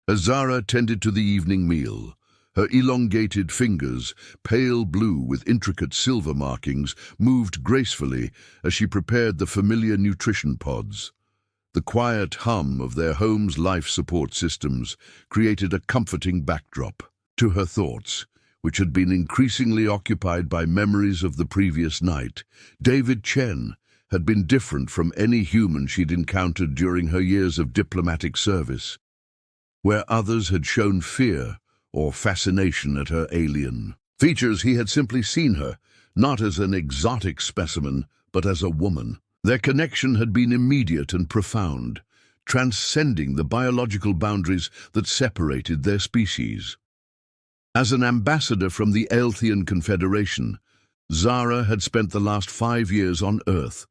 As Zara tended to the evening meal, her elongated fingers, pale blue with intricate silver markings, moved gracefully as she prepared the familiar nutrition pods. The quiet hum of their home's life support systems created a comforting backdrop to her thoughts, which had been increasingly occupied by memories of the previous night. David Chen had been different from any human she'd encountered during her years of diplomatic service, where others had shown fear or fascination at her alien features. He had simply seen her, not as an exotic specimen, but as a woman. Their connection had been immediate and profound, transcending the biological boundaries that separated their species. As an ambassador from the Aelthian Confederation, Zara had spent the last 5 years on Earth,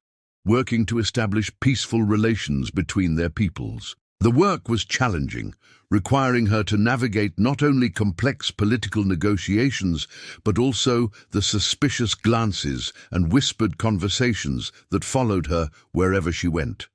working to establish peaceful relations between their peoples. The work was challenging, requiring her to navigate not only complex political negotiations, but also the suspicious glances and whispered conversations that followed her wherever she went.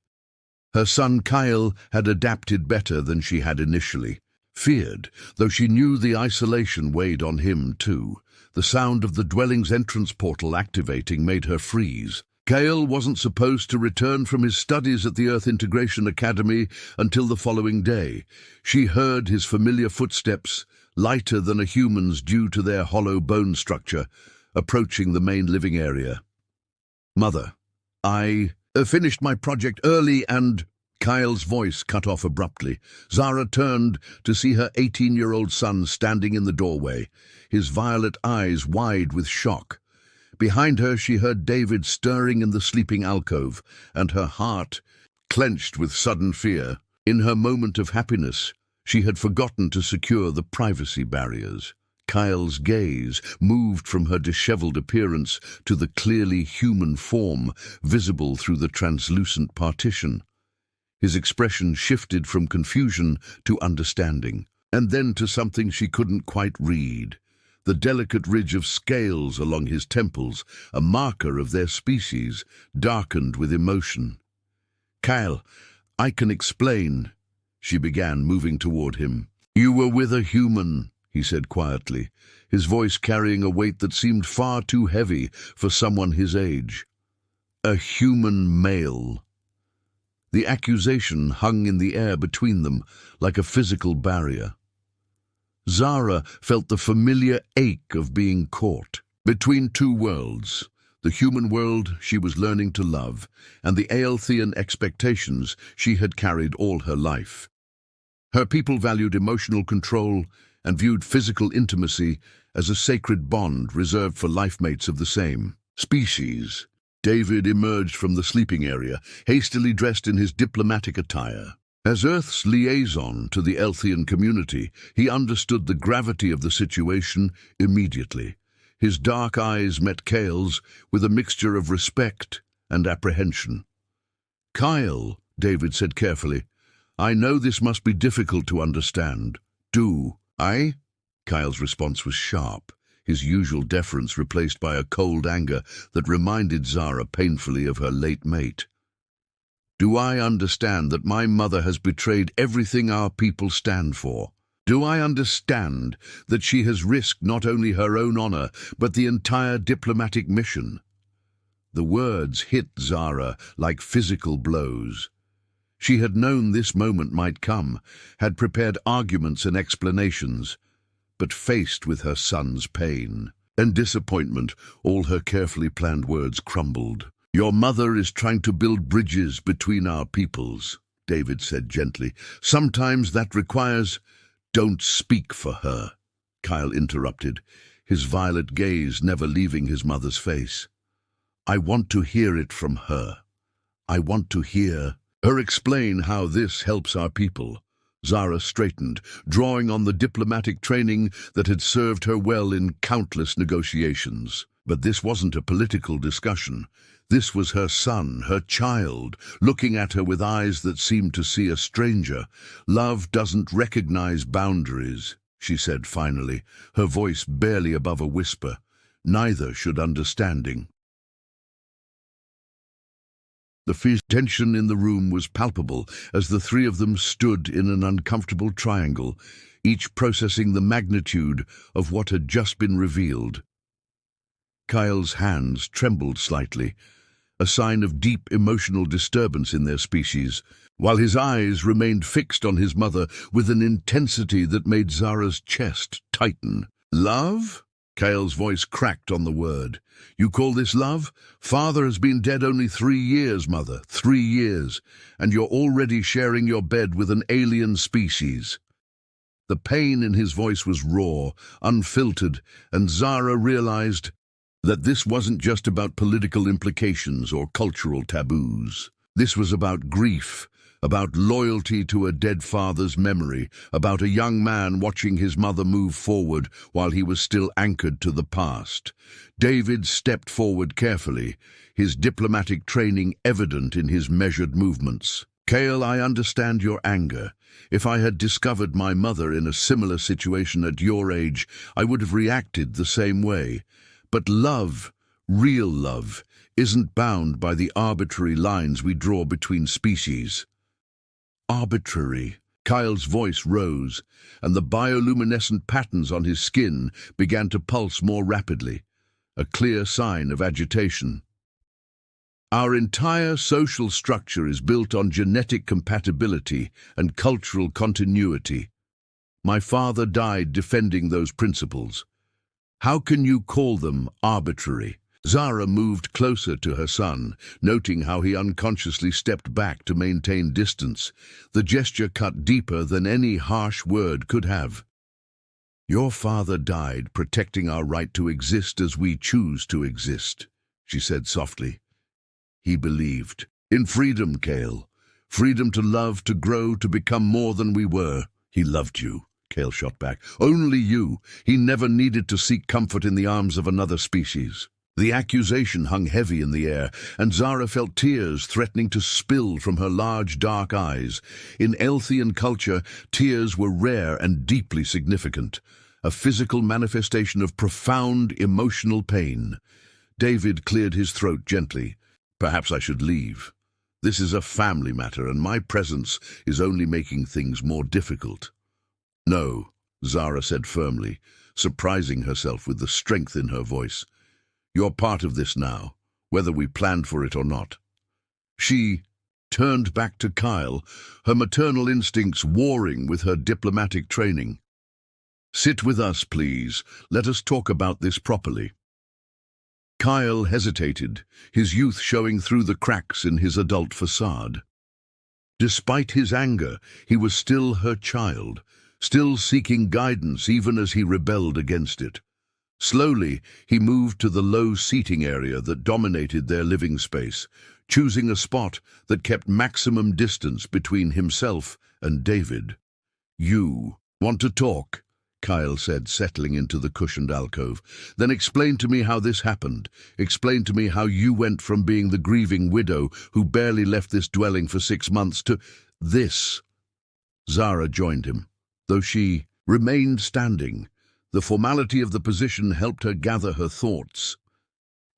Her son Kyle had adapted better than she had initially feared, though she knew the isolation weighed on him too. The sound of the dwelling's entrance portal activating made her freeze. Kyle wasn't supposed to return from his studies at the Earth Integration Academy until the following day. She heard his familiar footsteps, lighter than a human's due to their hollow bone structure, approaching the main living area. "Mother, I finished my project early and—" Kyle's voice cut off abruptly. Zara turned to see her 18-year-old son standing in the doorway, his violet eyes wide with shock. Behind her she heard David stirring in the sleeping alcove, and her heart clenched with sudden fear. In her moment of happiness, she had forgotten to secure the privacy barriers. Kyle's gaze moved from her disheveled appearance to the clearly human form visible through the translucent partition. His expression shifted from confusion to understanding, and then to something she couldn't quite read. The delicate ridge of scales along his temples, a marker of their species, darkened with emotion. "Kyle, I can explain," she began, moving toward him. "You were with a human," he said quietly, his voice carrying a weight that seemed far too heavy for someone his age. "A human male." The accusation hung in the air between them like a physical barrier. Zara felt the familiar ache of being caught between two worlds, the human world she was learning to love and the Aelthian expectations she had carried all her life. Her people valued emotional control and viewed physical intimacy as a sacred bond reserved for lifemates of the same species. David emerged from the sleeping area, hastily dressed in his diplomatic attire. As Earth's liaison to the Aelthian community, he understood the gravity of the situation immediately. His dark eyes met Kale's with a mixture of respect and apprehension. "Kyle," David said carefully, "I know this must be difficult to understand. Do I?" Kyle's response was sharp, his usual deference replaced by a cold anger that reminded Zara painfully of her late mate. "Do I understand that my mother has betrayed everything our people stand for? Do I understand that she has risked not only her own honor, but the entire diplomatic mission?" The words hit Zara like physical blows. She had known this moment might come, had prepared arguments and explanations, but faced with her son's pain and disappointment, all her carefully planned words crumbled. "Your mother is trying to build bridges between our peoples," David said gently. "Sometimes that requires—" "Don't speak for her," Kyle interrupted, his violet gaze never leaving his mother's face. "I want to hear it from her. I want to hear her explain how this helps our people." Zara straightened, drawing on the diplomatic training that had served her well in countless negotiations. But this wasn't a political discussion. This was her son, her child, looking at her with eyes that seemed to see a stranger. "Love doesn't recognize boundaries," she said finally, her voice barely above a whisper. "Neither should understanding." The tension in the room was palpable as the three of them stood in an uncomfortable triangle, each processing the magnitude of what had just been revealed. Kyle's hands trembled slightly, a sign of deep emotional disturbance in their species, while his eyes remained fixed on his mother with an intensity that made Zara's chest tighten. "Love?" Kyle's voice cracked on the word. "You call this love? Father has been dead only 3 years, Mother. 3 years. And you're already sharing your bed with an alien species." The pain in his voice was raw, unfiltered, and Zara realized that this wasn't just about political implications or cultural taboos. This was about grief, about loyalty to a dead father's memory, about a young man watching his mother move forward while he was still anchored to the past. David stepped forward carefully, his diplomatic training evident in his measured movements. "Kale, I understand your anger. If I had discovered my mother in a similar situation at your age, I would have reacted the same way. But love, real love, isn't bound by the arbitrary lines we draw between species." Arbitrary. Kyle's voice rose, and the bioluminescent patterns on his skin began to pulse more rapidly, a clear sign of agitation. "Our entire social structure is built on genetic compatibility and cultural continuity. My father died defending those principles. How can you call them arbitrary?" Zara moved closer to her son, noting how he unconsciously stepped back to maintain distance. The gesture cut deeper than any harsh word could have. "Your father died protecting our right to exist as we choose to exist," she said softly. "He believed in freedom, Kale. Freedom to love, to grow, to become more than we were. He loved you," Kale shot back. "Only you. He never needed to seek comfort in the arms of another species." The accusation hung heavy in the air, and Zara felt tears threatening to spill from her large, dark eyes. In Elthian culture, tears were rare and deeply significant, a physical manifestation of profound emotional pain. David cleared his throat gently. "Perhaps I should leave. This is a family matter, and my presence is only making things more difficult." "No," Zara said firmly, surprising herself with the strength in her voice. "You're part of this now, whether we planned for it or not." She turned back to Kyle, her maternal instincts warring with her diplomatic training. "Sit with us, please. Let us talk about this properly." Kyle hesitated, his youth showing through the cracks in his adult facade. Despite his anger, he was still her child, still seeking guidance even as he rebelled against it. Slowly, he moved to the low seating area that dominated their living space, choosing a spot that kept maximum distance between himself and David. "You want to talk?" Kyle said, settling into the cushioned alcove. "Then explain to me how this happened. Explain to me how you went from being the grieving widow who barely left this dwelling for 6 months to this." Zara joined him, though she remained standing. The formality of the position helped her gather her thoughts.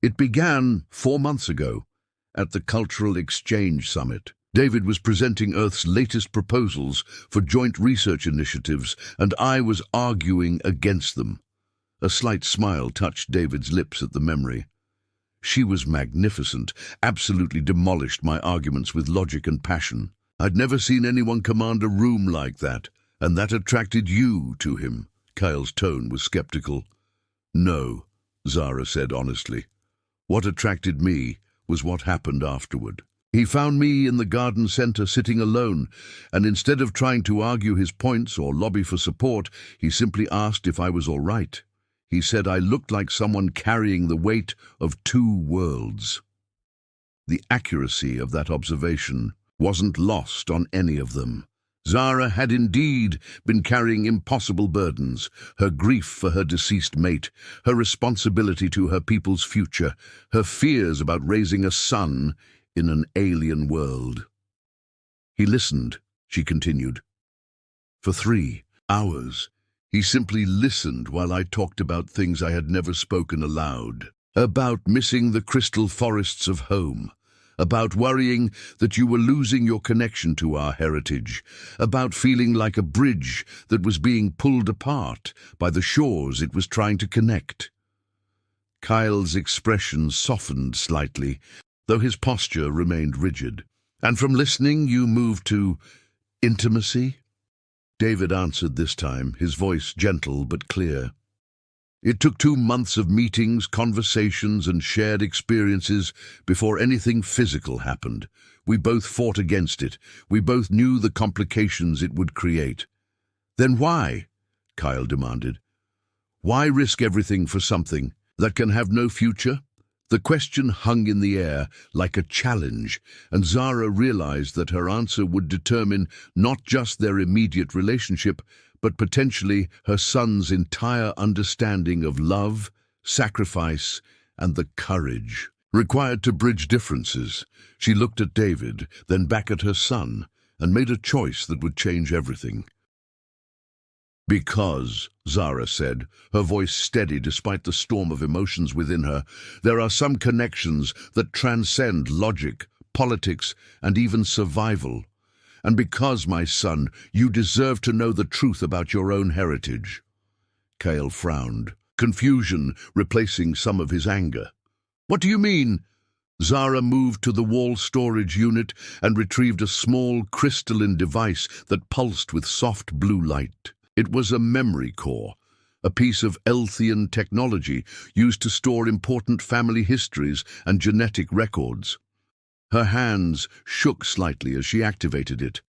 It began 4 months ago, at the Cultural Exchange Summit. David was presenting Earth's latest proposals for joint research initiatives, and I was arguing against them. A slight smile touched David's lips at the memory. She was magnificent, absolutely demolished my arguments with logic and passion. I'd never seen anyone command a room like that, and that attracted you to him. Kyle's tone was skeptical. "No," Zara said honestly. "What attracted me was what happened afterward. He found me in the garden center sitting alone, and instead of trying to argue his points or lobby for support, he simply asked if I was all right. He said I looked like someone carrying the weight of 2 worlds. The accuracy of that observation wasn't lost on any of them. Zara had indeed been carrying impossible burdens, her grief for her deceased mate, her responsibility to her people's future, her fears about raising a son in an alien world. He listened, she continued. For 3 hours, he simply listened while I talked about things I had never spoken aloud. About missing the crystal forests of home, about worrying that you were losing your connection to our heritage, about feeling like a bridge that was being pulled apart by the shores it was trying to connect. Kyle's expression softened slightly, though his posture remained rigid. And from listening, you moved to intimacy? David answered this time, his voice gentle but clear. It took 2 months of meetings, conversations, and shared experiences before anything physical happened. We both fought against it. We both knew the complications it would create. Then why? Kyle demanded. Why risk everything for something that can have no future? The question hung in the air like a challenge, and Zara realized that her answer would determine not just their immediate relationship, but potentially her son's entire understanding of love, sacrifice, and the courage required to bridge differences. She looked at David, then back at her son, and made a choice that would change everything. Because, Zara said, her voice steady despite the storm of emotions within her, there are some connections that transcend logic, politics, and even survival. And because, my son, you deserve to know the truth about your own heritage. Kyle frowned, confusion replacing some of his anger. What do you mean? Zara moved to the wall storage unit and retrieved a small crystalline device that pulsed with soft blue light. It was a memory core, a piece of Elthian technology used to store important family histories and genetic records. Her hands shook slightly as she activated it.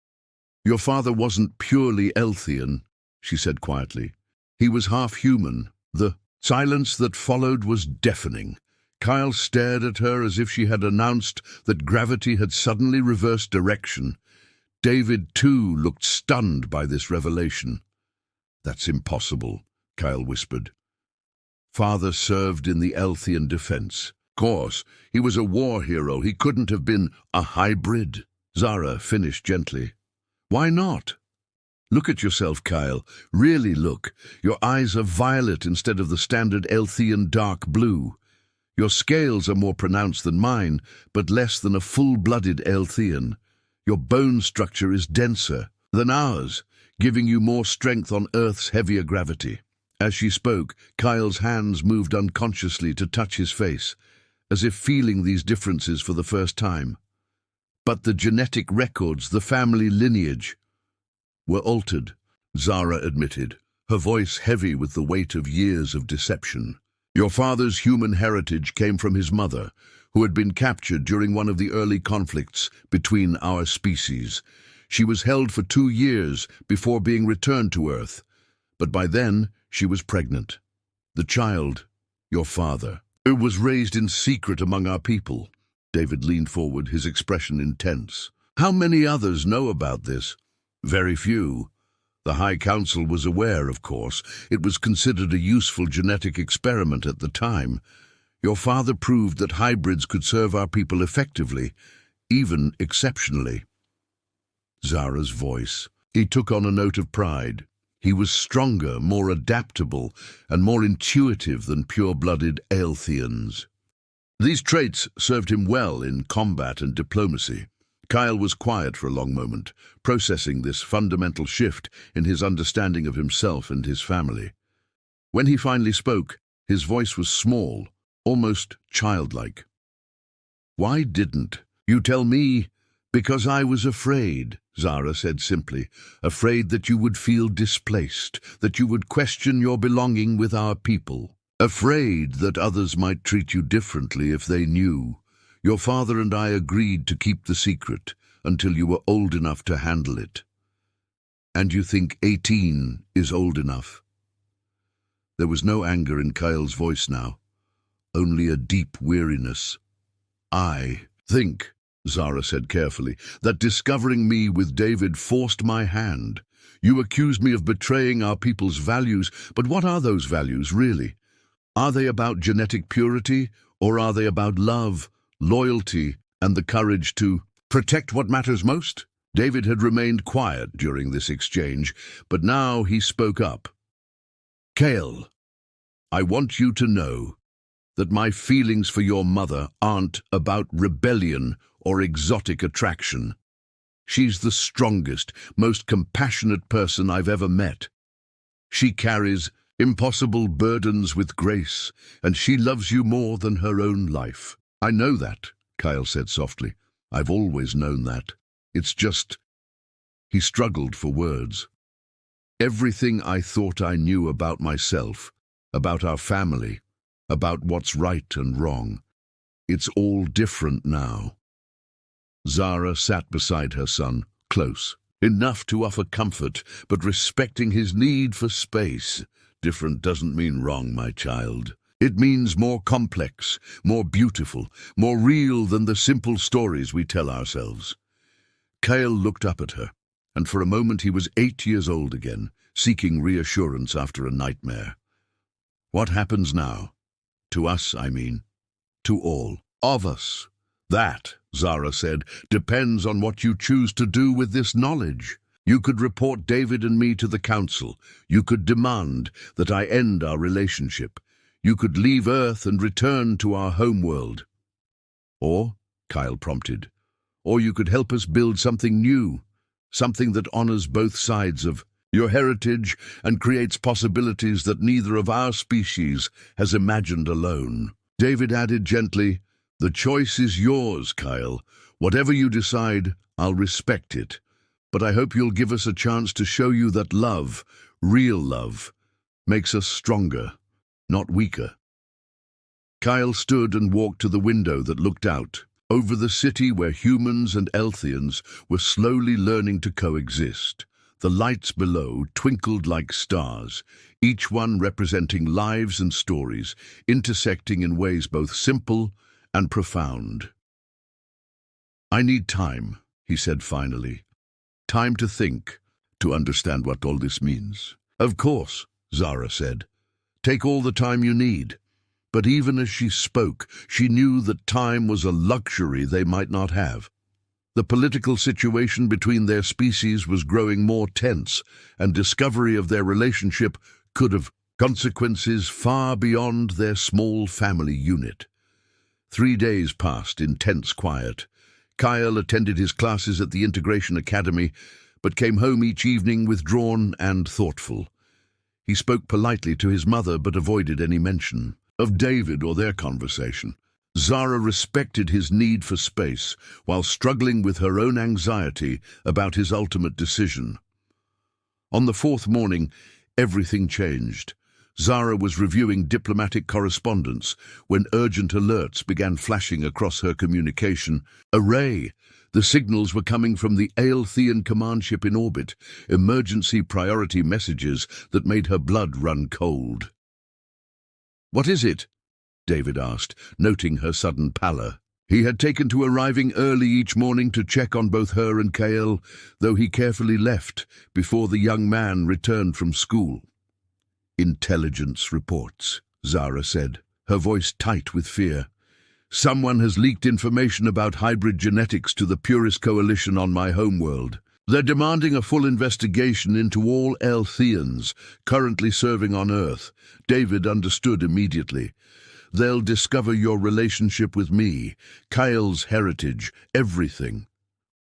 Your father wasn't purely Elthian, she said quietly. He was half human. The silence that followed was deafening. Kyle stared at her as if she had announced that gravity had suddenly reversed direction. David, too, looked stunned by this revelation. That's impossible, Kyle whispered. Father served in the Elthian defense. Of course, he was a war hero. He couldn't have been a hybrid. Zara finished gently. Why not? Look at yourself, Kyle. Really look. Your eyes are violet instead of the standard Elthian dark blue. Your scales are more pronounced than mine, but less than a full-blooded Elthian. Your bone structure is denser than ours, giving you more strength on Earth's heavier gravity. As she spoke, Kyle's hands moved unconsciously to touch his face, as if feeling these differences for the first time. But the genetic records, the family lineage, were altered, Zara admitted, her voice heavy with the weight of years of deception. Your father's human heritage came from his mother, who had been captured during one of the early conflicts between our species. She was held for 2 years before being returned to Earth, but by then she was pregnant. The child, your father, who was raised in secret among our people. David leaned forward, his expression intense. How many others know about this? Very few. The High Council was aware, of course. It was considered a useful genetic experiment at the time. Your father proved that hybrids could serve our people effectively, even exceptionally. Zara's voice. He took on a note of pride. He was stronger, more adaptable, and more intuitive than pure-blooded Elthians. These traits served him well in combat and diplomacy. Kyle was quiet for a long moment, processing this fundamental shift in his understanding of himself and his family. When he finally spoke, his voice was small, almost childlike. Why didn't you tell me? Because I was afraid, Zara said simply, afraid that you would feel displaced, that you would question your belonging with our people, afraid that others might treat you differently if they knew. Your father and I agreed to keep the secret until you were old enough to handle it. And you think 18 is old enough? There was no anger in Kyle's voice now, only a deep weariness. I think, Zara said carefully, that discovering me with David forced my hand. You accused me of betraying our people's values, but what are those values, really? Are they about genetic purity, or are they about love, loyalty, and the courage to protect what matters most? David had remained quiet during this exchange, but now he spoke up. Kyle, I want you to know that my feelings for your mother aren't about rebellion or exotic attraction. She's the strongest, most compassionate person I've ever met. She carries impossible burdens with grace, and she loves you more than her own life. I know that, Kyle said softly. I've always known that. It's just... He struggled for words. Everything I thought I knew about myself, about our family, about what's right and wrong. It's all different now. Zara sat beside her son, close, enough to offer comfort, but respecting his need for space. Different doesn't mean wrong, my child. It means more complex, more beautiful, more real than the simple stories we tell ourselves. Kyle looked up at her, and for a moment he was 8 years old again, seeking reassurance after a nightmare. What happens now? To us, I mean. To all of us. That, Zara said, depends on what you choose to do with this knowledge. You could report David and me to the council. You could demand that I end our relationship. You could leave Earth and return to our homeworld. Or, Kyle prompted, or you could help us build something new, something that honors both sides of your heritage and creates possibilities that neither of our species has imagined alone. David added gently, the choice is yours, Kyle. Whatever you decide, I'll respect it. But I hope you'll give us a chance to show you that love, real love, makes us stronger, not weaker. Kyle stood and walked to the window that looked out, over the city where humans and Elthians were slowly learning to coexist. The lights below twinkled like stars, each one representing lives and stories, intersecting in ways both simple and profound. I need time, he said finally. Time to think, to understand what all this means. Of course, Zara said. Take all the time you need. But even as she spoke, she knew that time was a luxury they might not have. The political situation between their species was growing more tense, and discovery of their relationship could have consequences far beyond their small family unit. 3 days passed in tense quiet. Kyle attended his classes at the Integration Academy, but came home each evening withdrawn and thoughtful. He spoke politely to his mother, but avoided any mention of David or their conversation. Zara respected his need for space, while struggling with her own anxiety about his ultimate decision. On the 4th morning, everything changed. Zara was reviewing diplomatic correspondence when urgent alerts began flashing across her communication array. The signals were coming from the Aelthian command ship in orbit, emergency priority messages that made her blood run cold. "What is it?" David asked, noting her sudden pallor. He had taken to arriving early each morning to check on both her and Kale, though he carefully left before the young man returned from school. "Intelligence reports," Zara said, her voice tight with fear. "Someone has leaked information about hybrid genetics to the Purist Coalition on my homeworld. They're demanding a full investigation into all Elthians currently serving on Earth." David understood immediately. "They'll discover your relationship with me, Kyle's heritage, everything."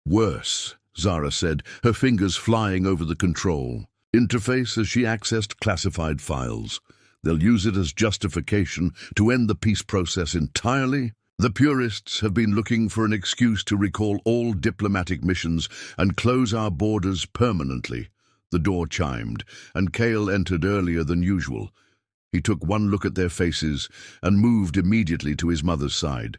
"Worse," Zara said, her fingers flying over the control interface as she accessed classified files. "They'll use it as justification to end the peace process entirely. The Purists have been looking for an excuse to recall all diplomatic missions and close our borders permanently." The door chimed, and Kale entered earlier than usual. He took one look at their faces and moved immediately to his mother's side.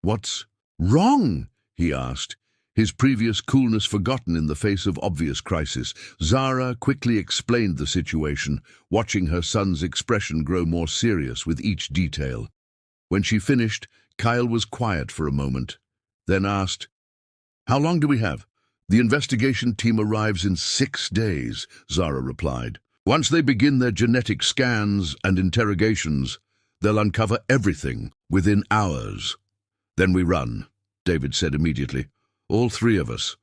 "What's wrong?" he asked, his previous coolness forgotten in the face of obvious crisis. Zara quickly explained the situation, watching her son's expression grow more serious with each detail. When she finished, Kyle was quiet for a moment, then asked, "How long do we have?" "The investigation team arrives in 6 days," Zara replied. "Once they begin their genetic scans and interrogations, they'll uncover everything within hours." "Then we run," David said immediately. "All 3 of us.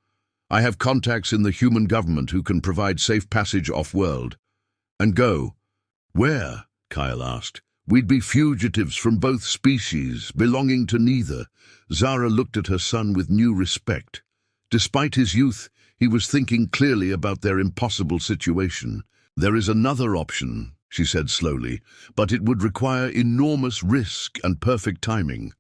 I have contacts in the human government who can provide safe passage off-world." "And go?" "Where?" Kyle asked. We'd be fugitives from both species, belonging to neither. Zara looked at her son with new respect. Despite his youth, he was thinking clearly about their impossible situation. "There is another option," she said slowly, "but it would require enormous risk and perfect timing."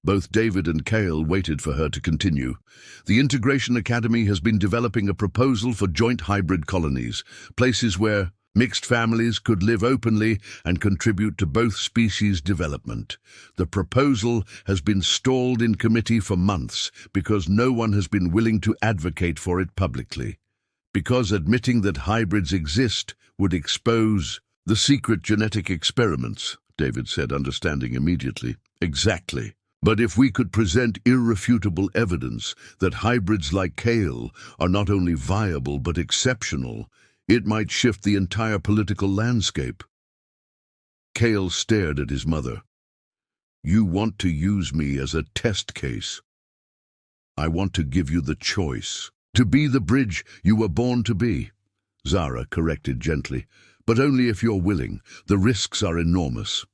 Both David and Cale waited for her to continue. "The Integration Academy has been developing a proposal for joint hybrid colonies, places where mixed families could live openly and contribute to both species' development. The proposal has been stalled in committee for months because no one has been willing to advocate for it publicly. Because admitting that hybrids exist would expose the secret genetic experiments," David said, understanding immediately. "Exactly. But if we could present irrefutable evidence that hybrids like Cale are not only viable but exceptional, it might shift the entire political landscape." Cale stared at his mother. "You want to use me as a test case. I want to give you the choice. To be the bridge you were born to be," Zara corrected gently, "but only if you're willing. The risks are enormous."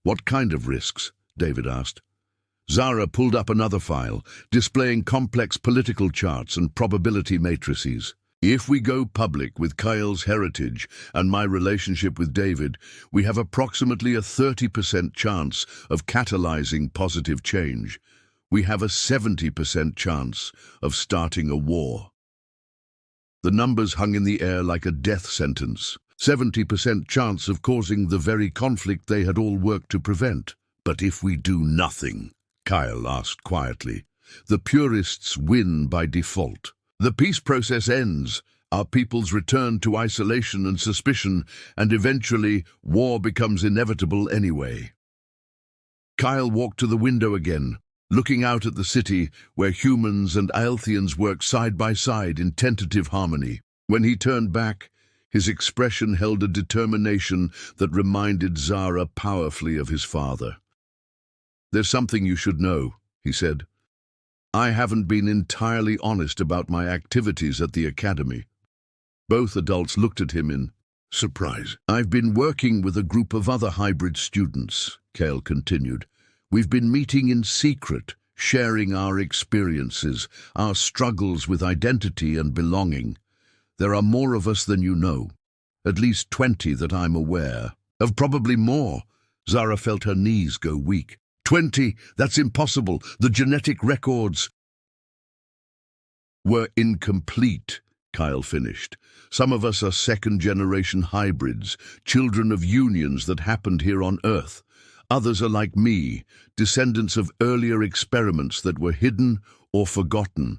"What kind of risks?" David asked. Zara pulled up another file, displaying complex political charts and probability matrices. "If we go public with Kyle's heritage and my relationship with David, we have approximately a 30% chance of catalyzing positive change. We have a 70% chance of starting a war." The numbers hung in the air like a death sentence. 70% chance of causing the very conflict they had all worked to prevent. "But if we do nothing?" Kyle asked quietly. "The purists win by default. The peace process ends, our peoples return to isolation and suspicion, and eventually war becomes inevitable anyway." Kyle walked to the window again, looking out at the city where humans and Aelthians worked side by side in tentative harmony. When he turned back, his expression held a determination that reminded Zara powerfully of his father. "There's something you should know," he said. "I haven't been entirely honest about my activities at the academy." Both adults looked at him in surprise. "I've been working with a group of other hybrid students," Cale continued. "We've been meeting in secret, sharing our experiences, our struggles with identity and belonging. There are more of us than you know. At least 20 that I'm aware of, probably more." Zara felt her knees go weak. 20, that's impossible. The genetic records were incomplete, Kyle finished. "Some of us are second-generation hybrids, children of unions that happened here on Earth. Others are like me, descendants of earlier experiments that were hidden or forgotten.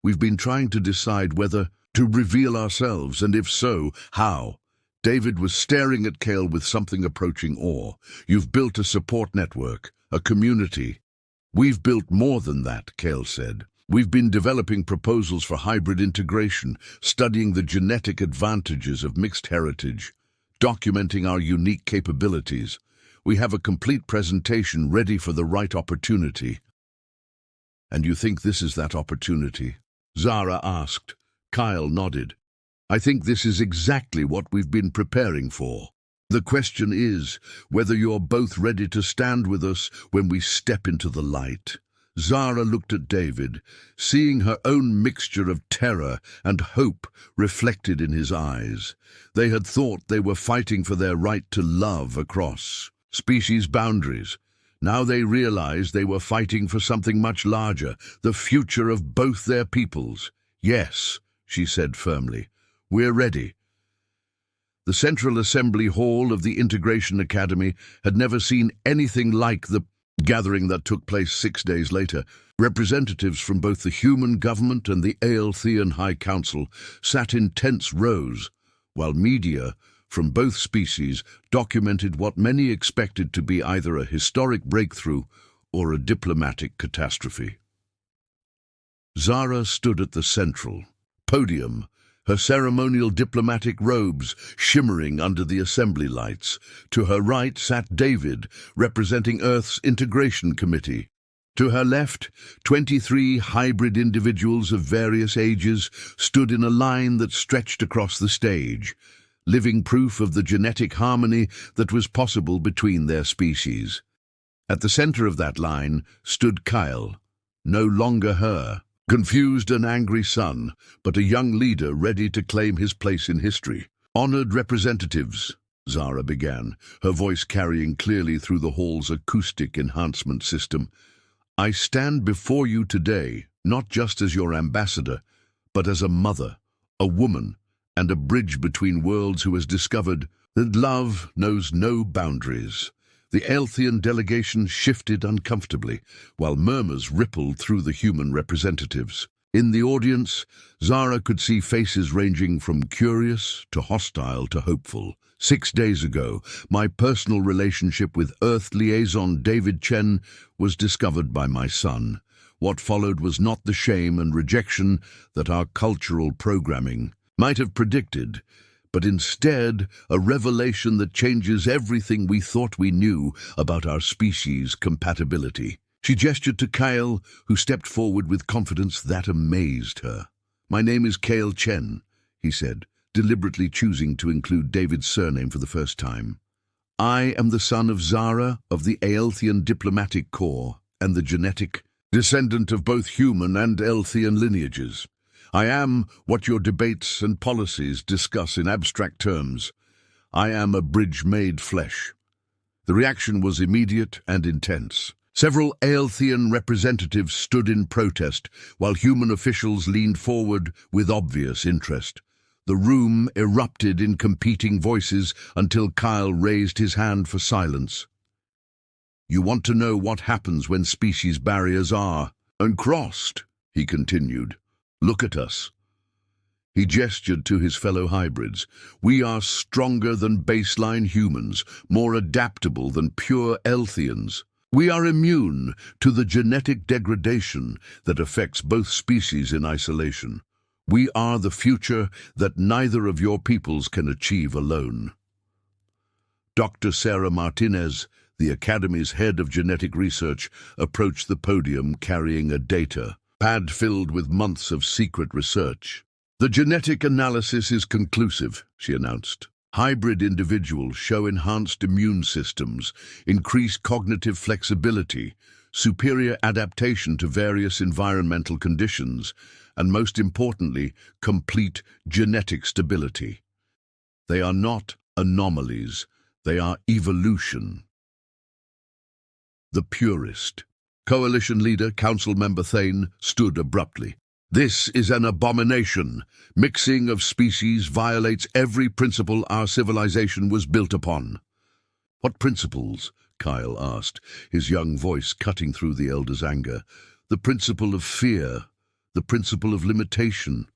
We've been trying to decide whether to reveal ourselves, and if so, how." David was staring at Cale with something approaching awe. "You've built a support network, a community." "We've built more than that," Cale said. "We've been developing proposals for hybrid integration, studying the genetic advantages of mixed heritage, documenting our unique capabilities. We have a complete presentation ready for the right opportunity." "And you think this is that opportunity?" Zara asked. Kyle nodded. "I think this is exactly what we've been preparing for. The question is whether you're both ready to stand with us when we step into the light." Zara looked at David, seeing her own mixture of terror and hope reflected in his eyes. They had thought they were fighting for their right to love across species boundaries. Now they realized they were fighting for something much larger, the future of both their peoples. "Yes," she said firmly, "we're ready." The Central Assembly Hall of the Integration Academy had never seen anything like the gathering that took place 6 days later. Representatives from both the human government and the Aelthian High Council sat in tense rows, while media from both species documented what many expected to be either a historic breakthrough or a diplomatic catastrophe. Zara stood at the central podium, her ceremonial diplomatic robes shimmering under the assembly lights. To her right sat David, representing Earth's Integration Committee. To her left, 23 hybrid individuals of various ages stood in a line that stretched across the stage. living proof of the genetic harmony that was possible between their species. At the center of that line stood Kyle, no longer her, confused and angry son, but a young leader ready to claim his place in history. "Honored representatives," Zara began, her voice carrying clearly through the hall's acoustic enhancement system, "I stand before you today, not just as your ambassador, but as a mother, a woman, and a bridge between worlds who has discovered that love knows no boundaries." The Aelthian delegation shifted uncomfortably, while murmurs rippled through the human representatives. In the audience, Zara could see faces ranging from curious to hostile to hopeful. 6 days ago, my personal relationship with Earth liaison David Chen was discovered by my son. What followed was not the shame and rejection that our cultural programming might have predicted, but instead a revelation that changes everything we thought we knew about our species' compatibility. She gestured to Kyle, who stepped forward with confidence that amazed her. "My name is Kyle Chen," he said, deliberately choosing to include David's surname for the first time. "I am the son of Zara of the Aelthian Diplomatic Corps and the genetic descendant of both human and Aelthian lineages. I am what your debates and policies discuss in abstract terms. I am a bridge made flesh." The reaction was immediate and intense. Several Aelthian representatives stood in protest, while human officials leaned forward with obvious interest. The room erupted in competing voices until Kyle raised his hand for silence. "You want to know what happens when species barriers are uncrossed," he continued. "Look at us." He gestured to his fellow hybrids. "We are stronger than baseline humans, more adaptable than pure Aelthians. We are immune to the genetic degradation that affects both species in isolation. We are the future that neither of your peoples can achieve alone." Dr. Sarah Martinez, the Academy's head of genetic research, approached the podium carrying a data pad filled with months of secret research. "The genetic analysis is conclusive," she announced. "Hybrid individuals show enhanced immune systems, increased cognitive flexibility, superior adaptation to various environmental conditions, and most importantly, complete genetic stability. They are not anomalies, they are evolution." The purist. Coalition leader, Council Member Thane, stood abruptly. "This is an abomination. Mixing of species violates every principle our civilization was built upon." "What principles?" Kyle asked, his young voice cutting through the elder's anger. "The principle of fear, the principle of limitation.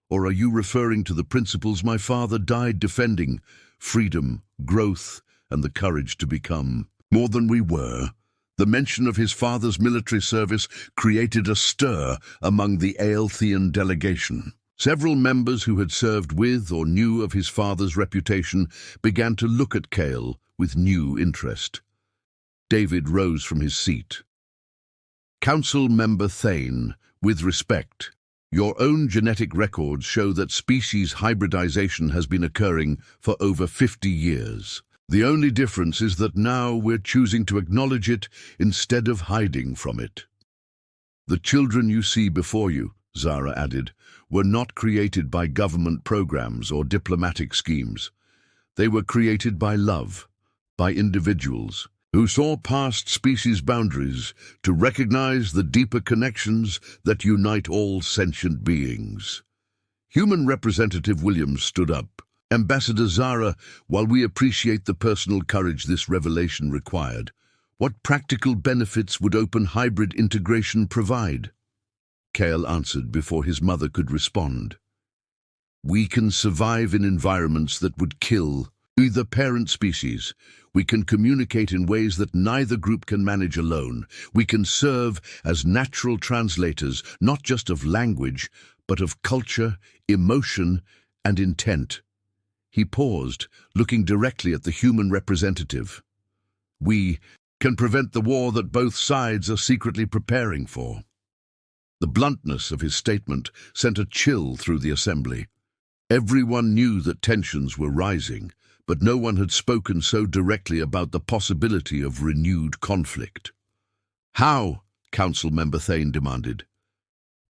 Or are you referring to the principles my father died defending? Freedom, growth, and the courage to become more than we were." The mention of his father's military service created a stir among the Aelthian delegation. Several members who had served with or knew of his father's reputation began to look at Kale with new interest. David rose from his seat. "Council Member Thane, with respect, your own genetic records show that species hybridization has been occurring for over 50 years. The only difference is that now we're choosing to acknowledge it instead of hiding from it. The children you see before you," Zara added, "were not created by government programs or diplomatic schemes. They were created by love, by individuals who saw past species boundaries to recognize the deeper connections that unite all sentient beings." Human Representative Williams stood up. "Ambassador Zara, while we appreciate the personal courage this revelation required, what practical benefits would open hybrid integration provide?" Kale answered before his mother could respond. "We can survive in environments that would kill either parent species. We can communicate in ways that neither group can manage alone. We can serve as natural translators, not just of language, but of culture, emotion, and intent." He paused, looking directly at the human representative. "We can prevent the war that both sides are secretly preparing for." The bluntness of his statement sent a chill through the assembly. Everyone knew that tensions were rising, but no one had spoken so directly about the possibility of renewed conflict. "How?" Council Member Thane demanded.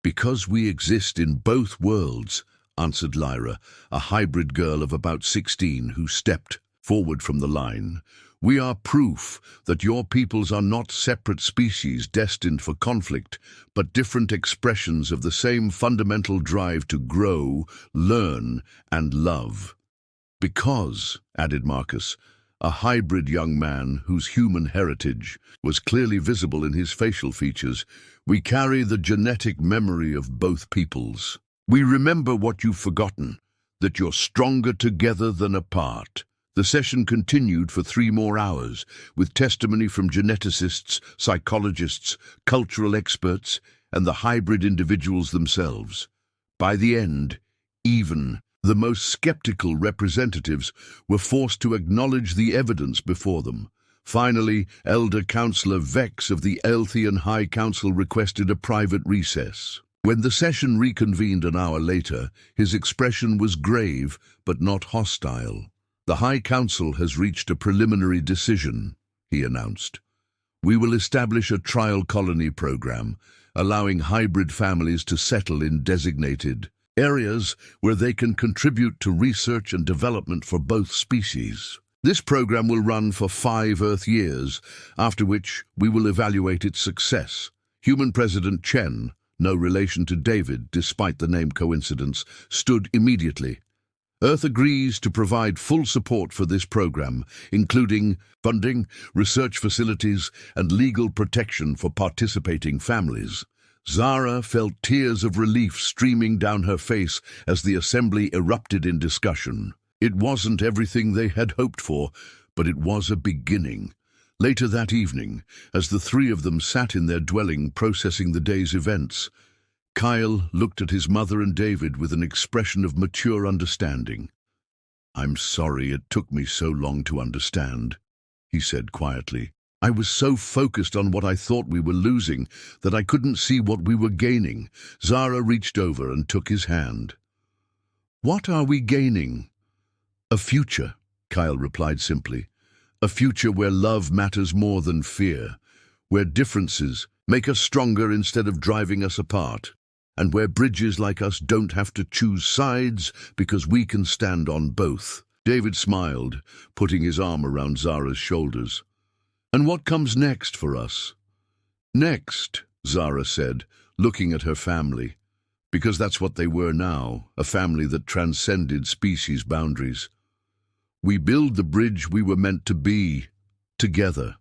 "Because we exist in both worlds," answered Lyra, a hybrid girl of about 16 who stepped forward from the line. "We are proof that your peoples are not separate species destined for conflict, but different expressions of the same fundamental drive to grow, learn, and love." "Because," added Marcus, a hybrid young man whose human heritage was clearly visible in his facial features, "we carry the genetic memory of both peoples. We remember what you've forgotten, that you're stronger together than apart." The session continued for 3 more hours, with testimony from geneticists, psychologists, cultural experts, and the hybrid individuals themselves. By the end, even the most skeptical representatives were forced to acknowledge the evidence before them. Finally, Elder Counselor Vex of the Elthian High Council requested a private recess. When the session reconvened an hour later, his expression was grave but not hostile. "The High Council has reached a preliminary decision," he announced. "We will establish a trial colony program, allowing hybrid families to settle in designated areas where they can contribute to research and development for both species. This program will run for 5 Earth years, after which we will evaluate its success." Human President Chen, no relation to David despite the name coincidence, stood immediately. "Earth agrees to provide full support for this program, including funding, research facilities, and legal protection for participating families." Zara felt tears of relief streaming down her face as the assembly erupted in discussion. It wasn't everything they had hoped for, but it was a beginning. Later that evening, as the 3 of them sat in their dwelling processing the day's events, Kyle looked at his mother and David with an expression of mature understanding. "I'm sorry it took me so long to understand," he said quietly. "I was so focused on what I thought we were losing that I couldn't see what we were gaining." Zara reached over and took his hand. "What are we gaining?" "A future," Kyle replied simply. "A future where love matters more than fear, where differences make us stronger instead of driving us apart, and where bridges like us don't have to choose sides because we can stand on both." David smiled, putting his arm around Zara's shoulders. "And what comes next for us?" "Next," Zara said, looking at her family, because that's what they were now, a family that transcended species boundaries. "We build the bridge we were meant to be, together."